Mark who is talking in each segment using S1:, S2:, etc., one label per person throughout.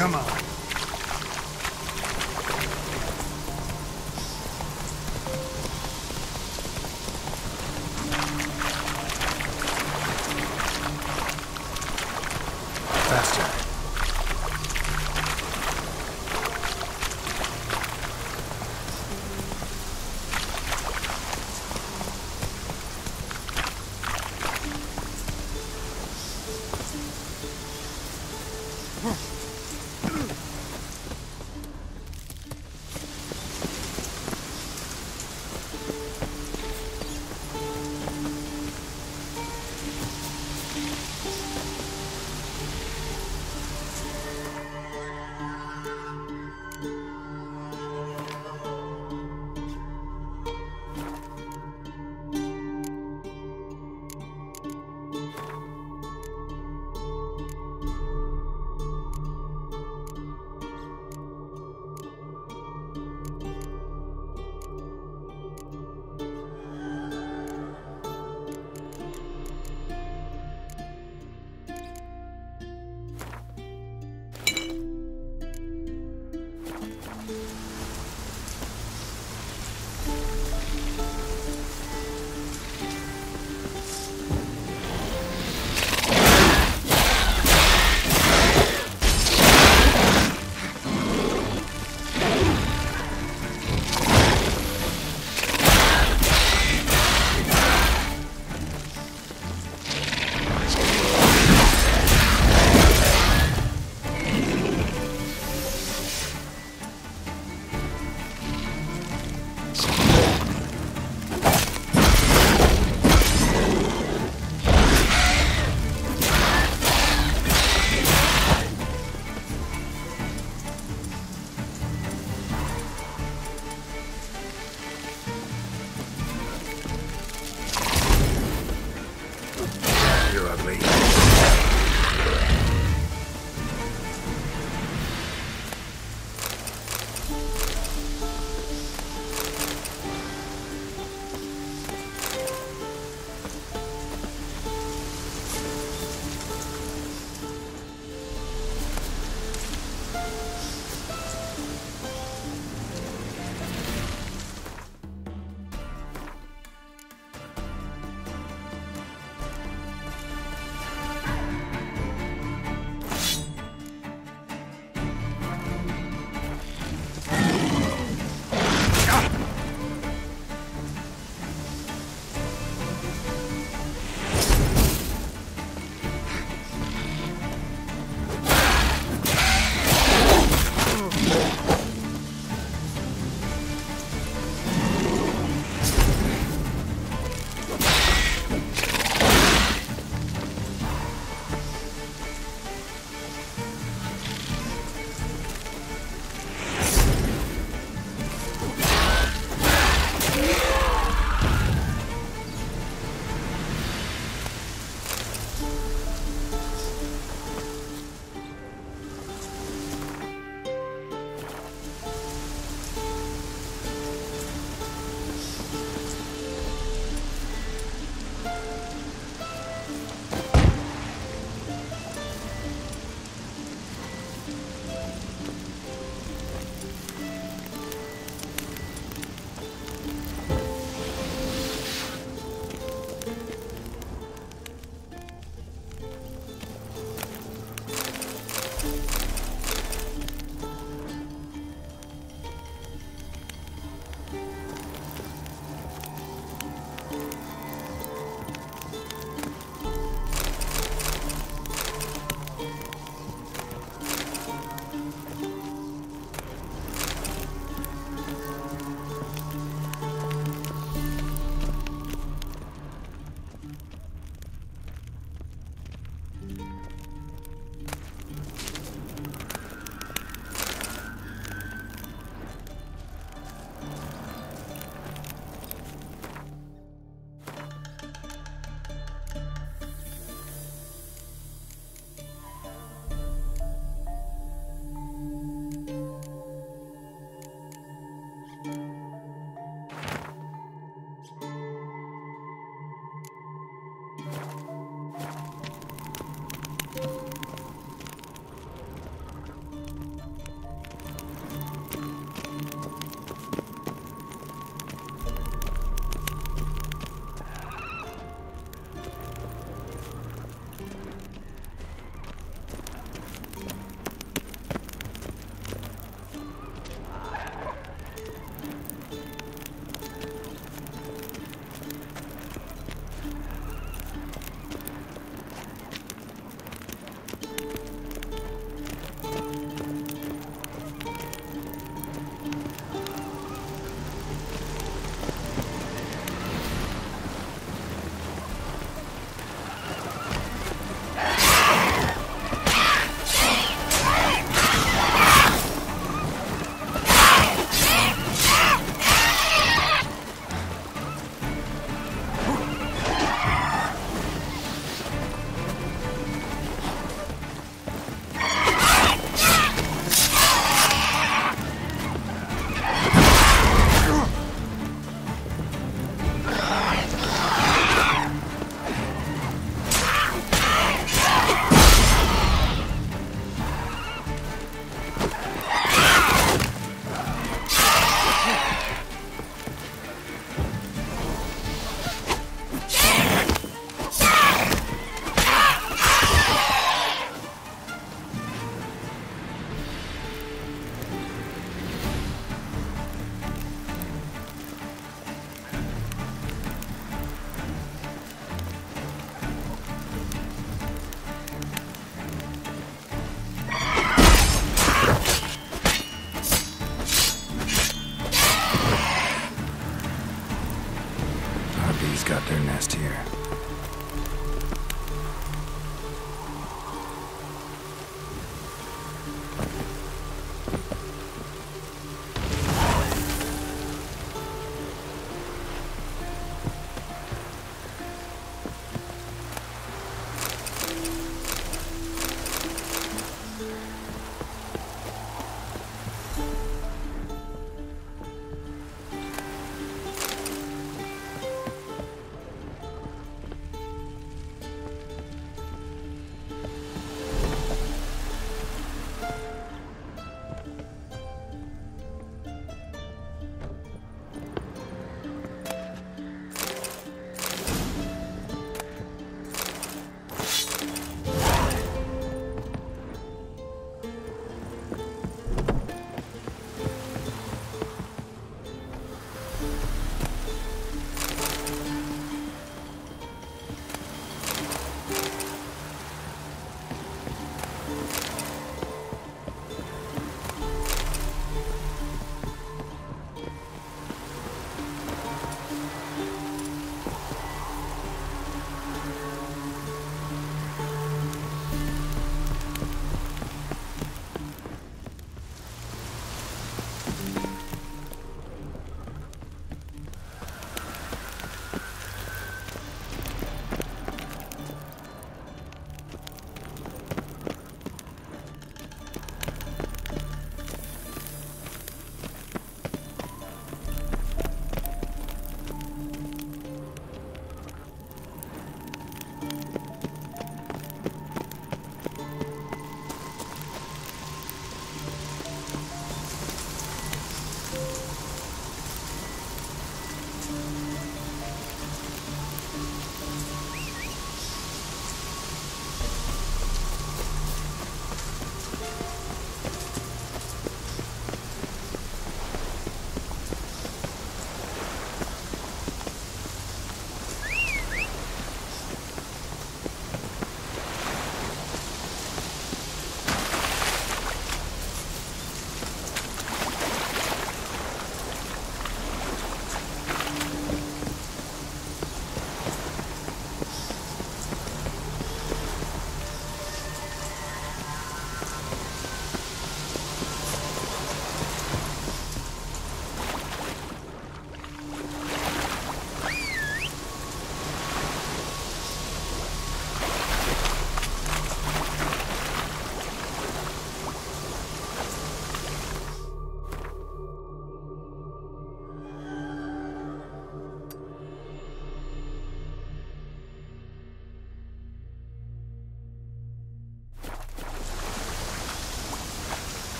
S1: Come on. Faster.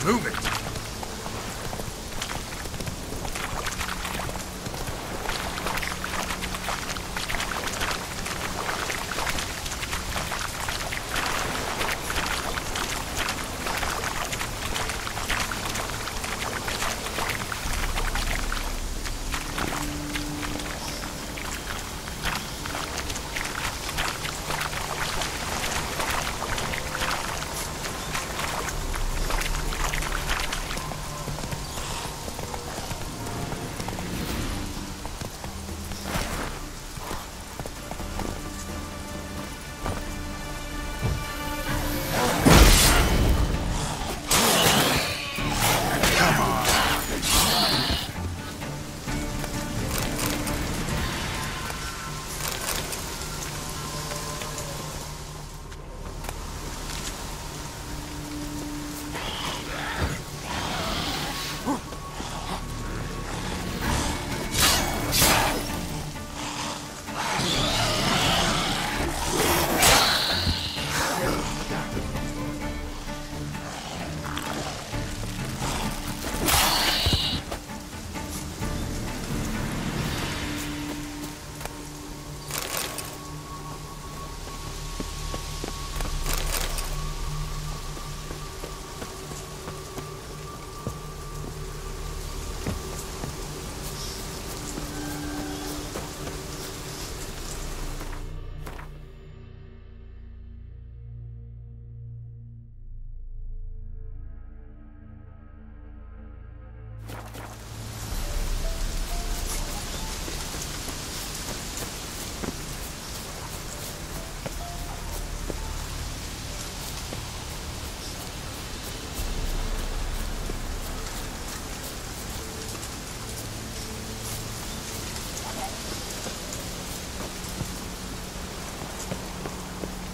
S1: Move it!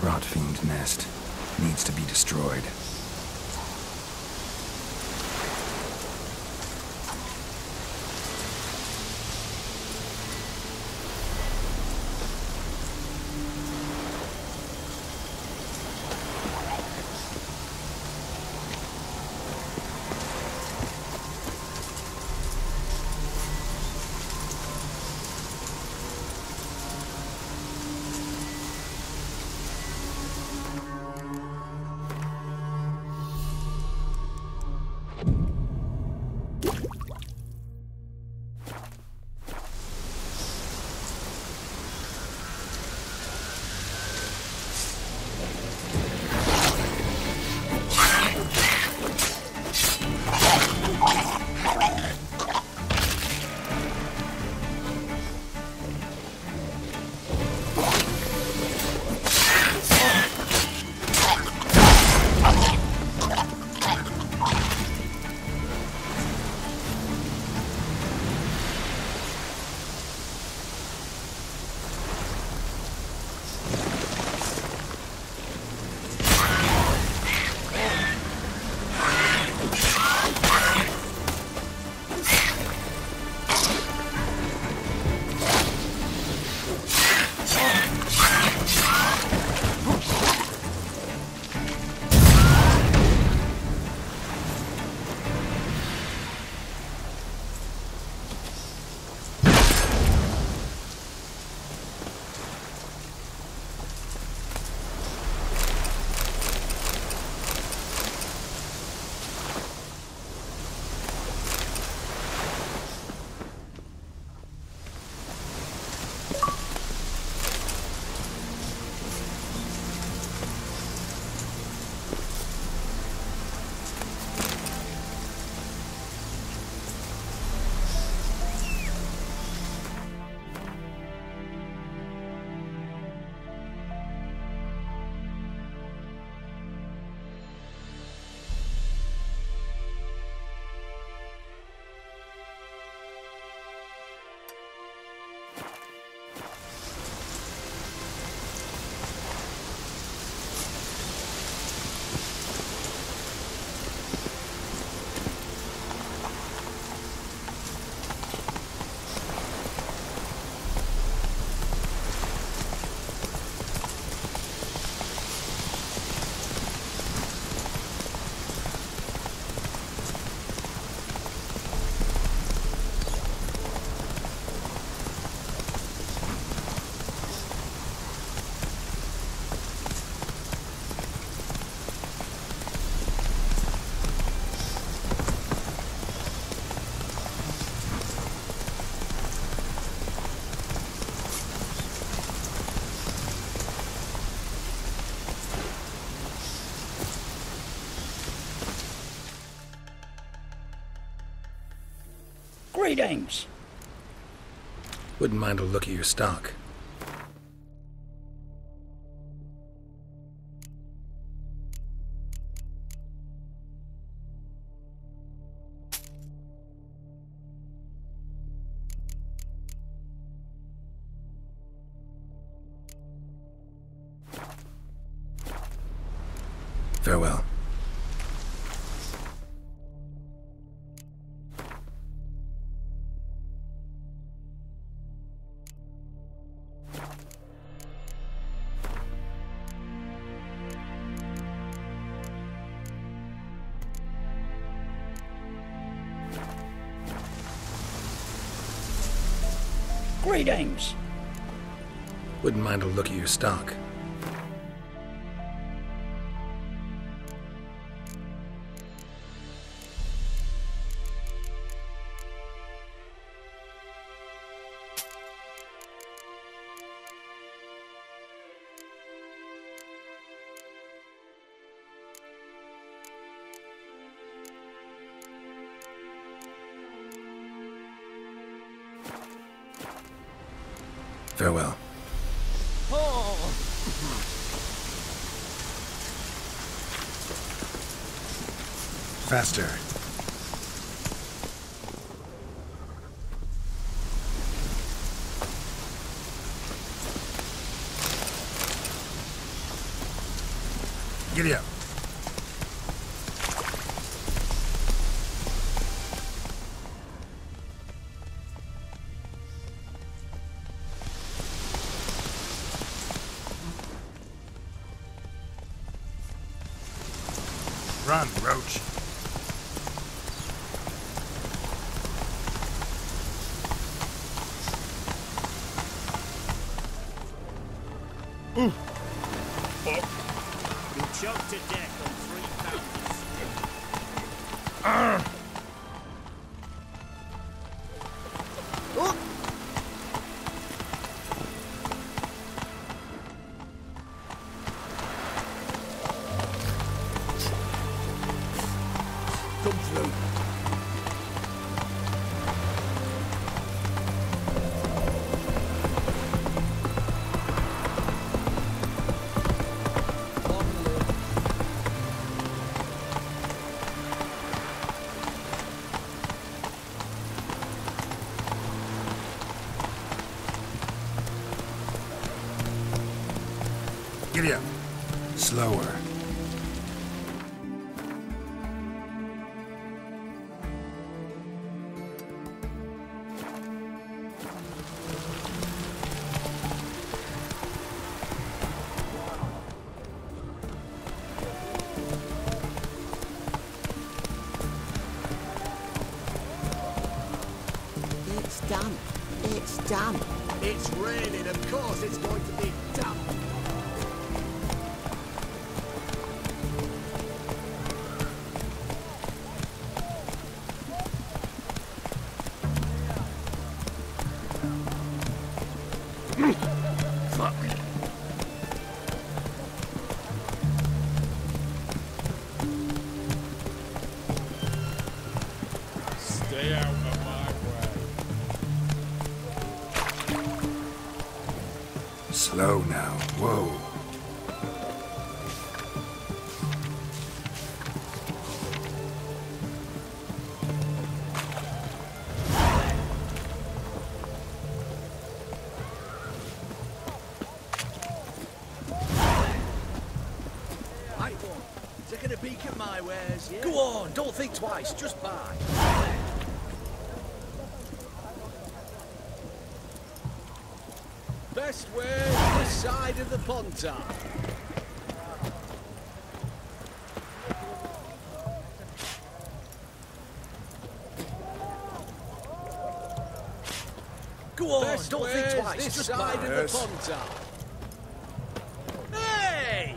S2: Rot fiend nest needs to be destroyed.
S1: Greetings.
S2: Wouldn't mind a look at your stock. Farewell.
S1: Greetings.
S2: Wouldn't mind a look at your stock. Farewell. Faster. Giddy up. Run, Roach.
S3: Ooh. You'll choke to death on 3 pounds.
S1: Come through.
S2: Giddy up. Slower.
S4: It's done. It's done.
S3: It's raining, of course it's going to be damp.
S2: Fuck.
S5: Stay out of my way.
S2: Slow now. Whoa.
S3: Right one. Taking a peek at my wares, yeah?
S1: Go on, don't think twice, just buy.
S3: Best wares this side of the Pontar.
S1: Go on,
S3: Best
S1: don't think
S3: wares
S1: twice,
S3: this
S1: just
S3: side
S1: buy.
S3: of the Pontar. Hey!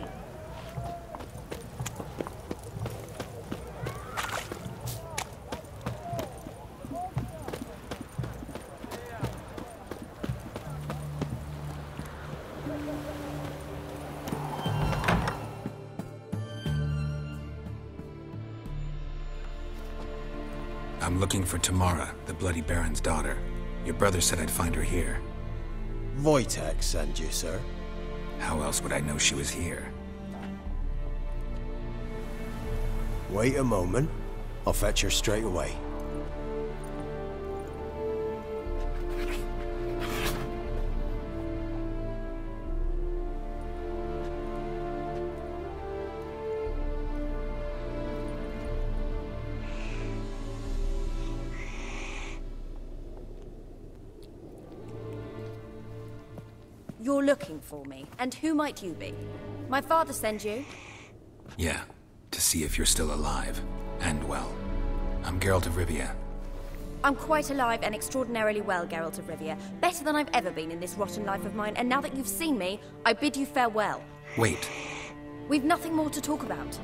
S2: I'm looking for Tamara, the Bloody Baron's daughter. Your brother said I'd find her here.
S6: Wojtek sent you, sir.
S2: How else would I know she was here?
S6: Wait a moment. I'll fetch her straight away.
S7: You're looking for me, and who might you be? My father sent you?
S2: Yeah, to see if you're still alive. And well. I'm Geralt of Rivia.
S7: I'm quite alive and extraordinarily well, Geralt of Rivia. Better than I've ever been in this rotten life of mine, and now that you've seen me, I bid you farewell.
S2: Wait.
S7: We've nothing more to talk about.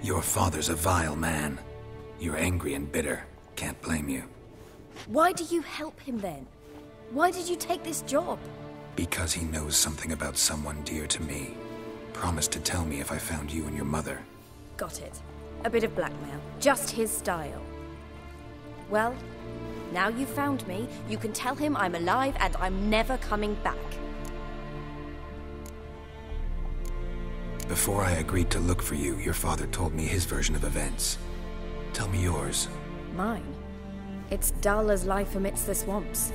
S2: Your father's a vile man. You're angry and bitter. Can't blame you.
S7: Why do you help him then? Why did you take this job?
S2: Because he knows something about someone dear to me. Promised to tell me if I found you and your mother.
S7: Got it. A bit of blackmail. Just his style. Well, now you've found me, you can tell him I'm alive and I'm never coming back.
S2: Before I agreed to look for you, your father told me his version of events. Tell me yours.
S7: Mine? It's dull as life amidst the swamps.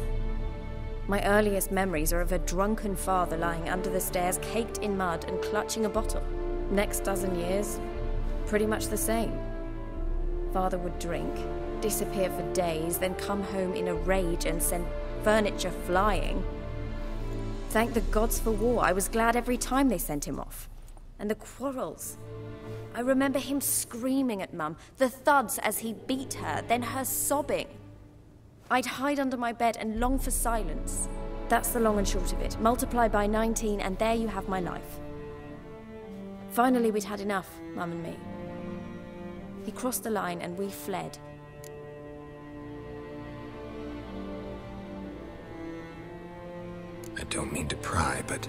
S7: My earliest memories are of a drunken father lying under the stairs, caked in mud and clutching a bottle. Next dozen years, pretty much the same. Father would drink, disappear for days, then come home in a rage and send furniture flying. Thank the gods for war. I was glad every time they sent him off. And the quarrels. I remember him screaming at Mum, the thuds as he beat her, then her sobbing. I'd hide under my bed and long for silence. That's the long and short of it. Multiply by 19 and there you have my life. Finally we'd had enough, Mum and me. He crossed the line and we fled.
S2: I don't mean to pry, but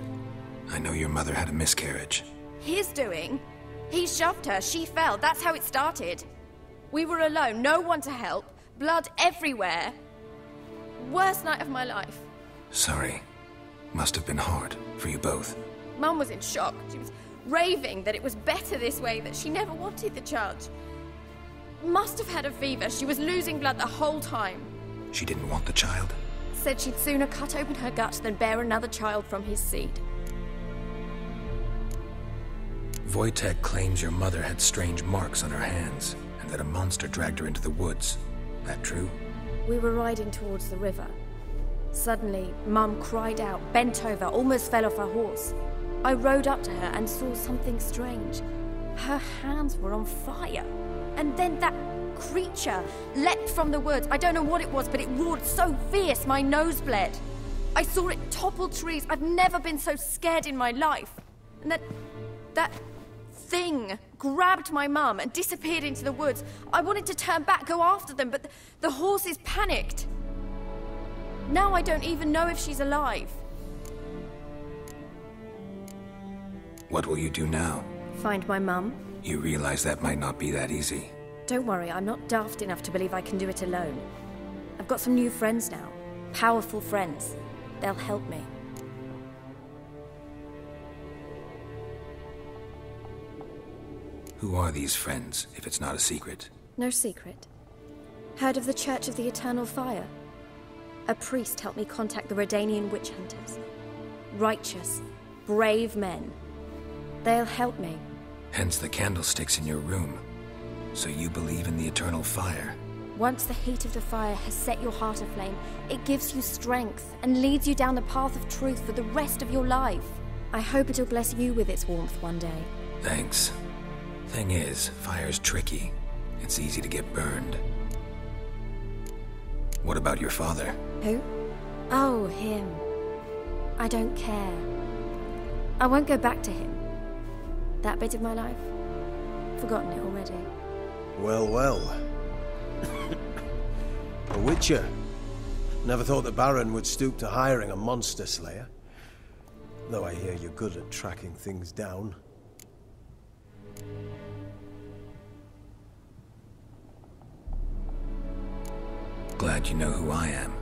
S2: I know your mother had a miscarriage.
S7: His doing? He shoved her, she fell, that's how it started. We were alone, no one to help, blood everywhere. Worst night of my life.
S2: Sorry. Must have been hard for you both.
S7: Mum was in shock. She was raving that it was better this way, that she never wanted the child. Must have had a fever, she was losing blood the whole time.
S2: She didn't want the child?
S7: Said she'd sooner cut open her gut than bear another child from his seed.
S2: Wojtek claims your mother had strange marks on her hands, and that a monster dragged her into the woods. That true?
S7: We were riding towards the river. Suddenly, Mum cried out, bent over, almost fell off her horse. I rode up to her and saw something strange. Her hands were on fire. And then that creature leapt from the woods. I don't know what it was, but it roared so fierce my nose bled. I saw it topple trees. I've never been so scared in my life. And that thing grabbed my mum and disappeared into the woods. I wanted to turn back, go after them, but the horses panicked. Now I don't even know if she's alive.
S2: What will you do now?
S7: Find my mum.
S2: You realize that might not be that easy.
S7: Don't worry, I'm not daft enough to believe I can do it alone. I've got some new friends now. Powerful friends. They'll help me.
S2: Who are these friends, if it's not a secret?
S7: No secret. Heard of the Church of the Eternal Fire? A priest helped me contact the Redanian witch hunters. Righteous, brave men. They'll help me.
S2: Hence the candlesticks in your room. So you believe in the eternal fire?
S7: Once the heat of the fire has set your heart aflame, it gives you strength and leads you down the path of truth for the rest of your life. I hope it'll bless you with its warmth one day.
S2: Thanks. Thing is, fire's tricky. It's easy to get burned. What about your father?
S7: Who? Oh, him. I don't care. I won't go back to him. That bit of my life? Forgotten it already.
S6: Well, well. A witcher. Never thought the Baron would stoop to hiring a monster slayer. Though I hear you're good at tracking things down.
S2: Glad you know who I am.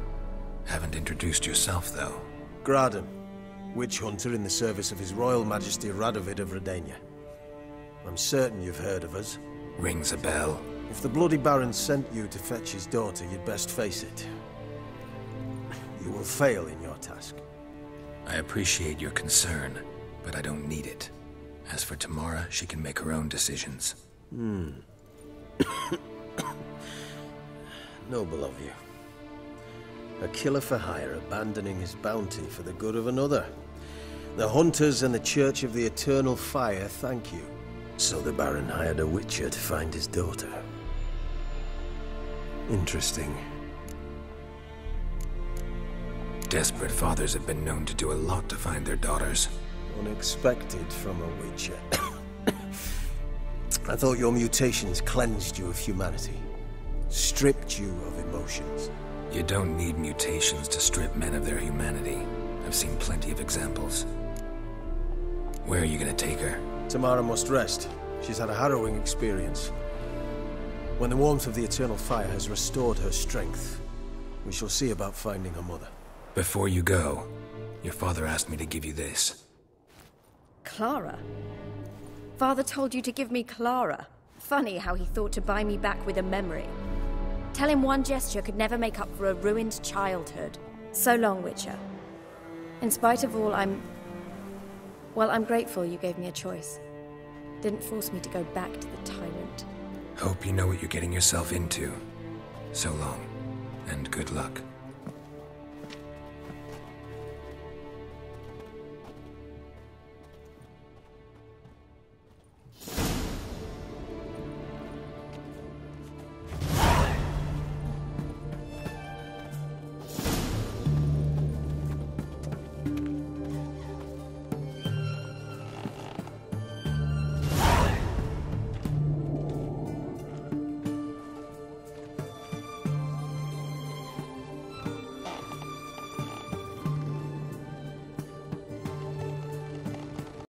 S2: Haven't introduced yourself, though.
S6: Graden, witch hunter in the service of His Royal Majesty Radovid of Redania. I'm certain you've heard of us.
S2: Rings a bell.
S6: If the Bloody Baron sent you to fetch his daughter, you'd best face it. You will fail in your task.
S2: I appreciate your concern, but I don't need it. As for Tamara, she can make her own decisions.
S6: Noble of you. A killer for hire abandoning his bounty for the good of another. The hunters and the Church of the Eternal Fire thank you. So the Baron hired a witcher to find his daughter. Interesting.
S2: Desperate fathers have been known to do a lot to find their daughters.
S6: Unexpected from a witcher. I thought your mutations cleansed you of humanity. Stripped you of emotions.
S2: You don't need mutations to strip men of their humanity. I've seen plenty of examples. Where are you gonna take her?
S6: Tamara must rest. She's had a harrowing experience. When the warmth of the Eternal Fire has restored her strength, we shall see about finding her mother.
S2: Before you go, your father asked me to give you this.
S7: Clara? Father told you to give me Clara. Funny how he thought to buy me back with a memory. Tell him one gesture could never make up for a ruined childhood. So long, Witcher. In spite of all, I'm grateful you gave me a choice. Didn't force me to go back to the tyrant.
S2: Hope you know what you're getting yourself into. So long, and good luck.